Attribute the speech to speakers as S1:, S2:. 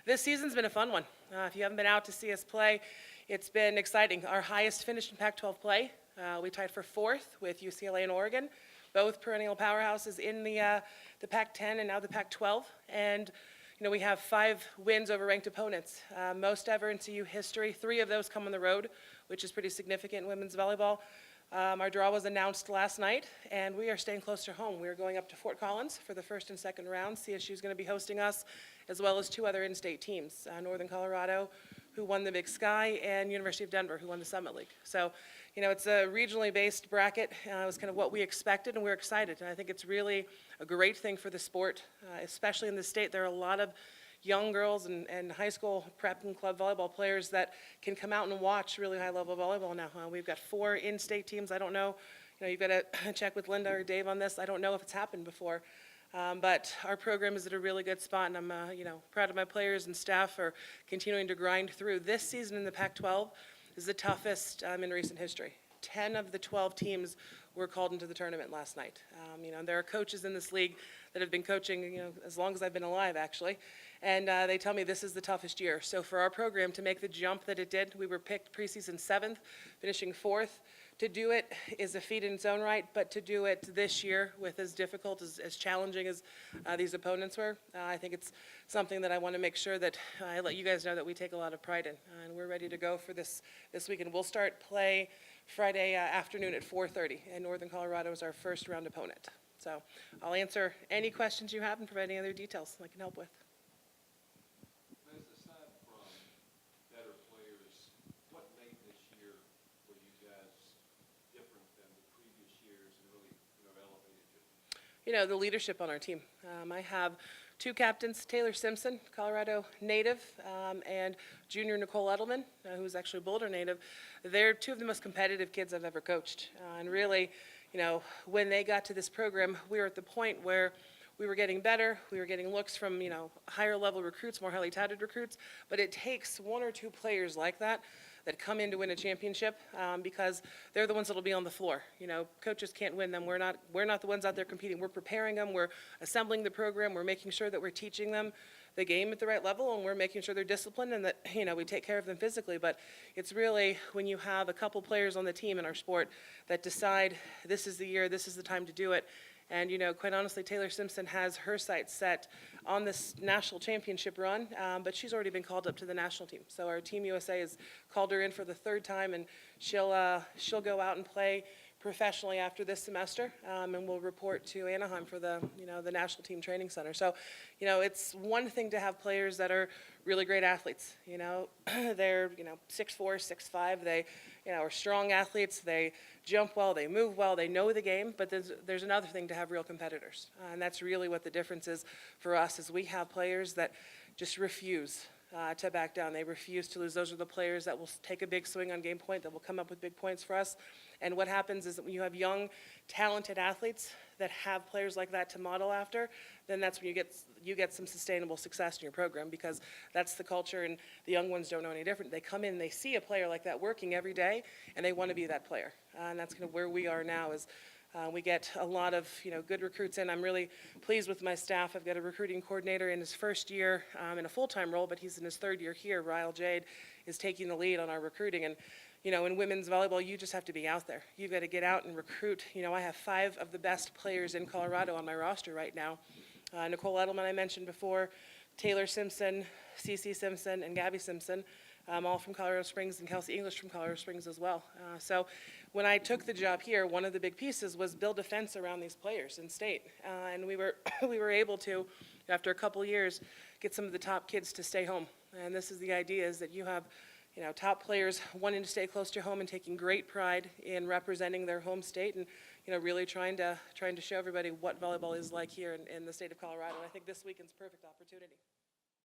S1: This season's been a fun one. If you haven't been out to see us play, it's been exciting. Our highest finish in Pac-12 play, we tied for 4th with UCLA and Oregon, both perennial powerhouses in the Pac-10 and now the Pac-12. And we have 5 wins over ranked opponents, most ever in CU history. 3 of those come on the road, which is pretty significant in women's volleyball. Our draw was announced last night, and we are staying close to home. We are going up to Fort Collins for the first and second rounds. CSU is going to be hosting us, as well as 2 other in-state teams, Northern Colorado, who won the Big Sky, and University of Denver, who won the Summit League. So, it's a regionally based bracket. It was kind of what we expected, and we're excited. And I think it's really a great thing for the sport, especially in the state. There are a lot of young girls and high school prep and club volleyball players that can come out and watch really high-level volleyball now. We've got 4 in-state teams. I don't know, you've got to check with Linda or Dave on this. I don't know if it's happened before. But our program is at a really good spot, and I'm proud of my players and staff for continuing to grind through. This season in the Pac-12 is the toughest in recent history. 10 of the 12 teams were called into the tournament last night. There are coaches in this league that have been coaching, as long as I've been alive, actually, and they tell me this is the toughest year. So for our program to make the jump that it did, we were picked preseason 7th, finishing 4th. To do it is a feat in its own right, but to do it this year with as difficult, as challenging as these opponents were, I think it's something that I want to make sure that I let you guys know that we take a lot of pride in. And we're ready to go for this weekend. We'll start play Friday afternoon at 4:30, and Northern Colorado is our first round opponent. So I'll answer any questions you have and provide any other details I can help with.
S2: Aside from better players, what made this year for you guys different than the previous years and really elevated you?
S1: The leadership on our team. I have 2 captains, Taylor Simpson, Colorado native, and junior Nicole Edelman, who's actually a Boulder native. They're 2 of the most competitive kids I've ever coached. And really, when they got to this program, we were at the point where we were getting better. We were getting looks from, higher level recruits, more highly touted recruits. But it takes 1 or 2 players like that come in to win a championship because they're the ones that'll be on the floor. Coaches can't win them. We're not the ones out there competing. We're preparing them. We're assembling the program. We're making sure that we're teaching them the game at the right level, and we're making sure they're disciplined and that we take care of them physically. But it's really when you have a couple players on the team in our sport that decide this is the year, this is the time to do it. And, quite honestly, Taylor Simpson has her sights set on this national championship run, but she's already been called up to the national team. So our Team USA has called her in for the 3rd time, and she'll go out and play professionally after this semester, and we'll report to Anaheim for the national team training center. So, it's one thing to have players that are really great athletes. They're 6'4", 6'5". They are strong athletes. They jump well. They move well. They know the game. But there's another thing to have real competitors, and that's really what the difference is for us. Is we have players that just refuse to back down. They refuse to lose. Those are the players that will take a big swing on game point, that will come up with big points for us. And what happens is that when you have young, talented athletes that have players like that to model after, then that's when you get some sustainable success in your program, because that's the culture, and the young ones don't know any different. They come in, they see a player like that working every day, and they want to be that player. And that's kind of where we are now. Is we get a lot of good recruits in. I'm really pleased with my staff. I've got a recruiting coordinator in his first year in a full-time role, but he's in his 3rd year here. Ryle Jade is taking the lead on our recruiting. And in women's volleyball, you just have to be out there. You've got to get out and recruit. I have 5 of the best players in Colorado on my roster right now. Nicole Edelman, I mentioned before, Taylor Simpson, Cece Simpson, and Gabby Simpson, all from Colorado Springs, and Kelsey English from Colorado Springs as well. So when I took the job here, one of the big pieces was build a fence around these players in state. And we were able to, after a couple years, get some of the top kids to stay home. And this is the idea, is that you have top players wanting to stay close to home and taking great pride in representing their home state, and really trying to show everybody what volleyball is like here in the state of Colorado. And I think this weekend's a perfect opportunity.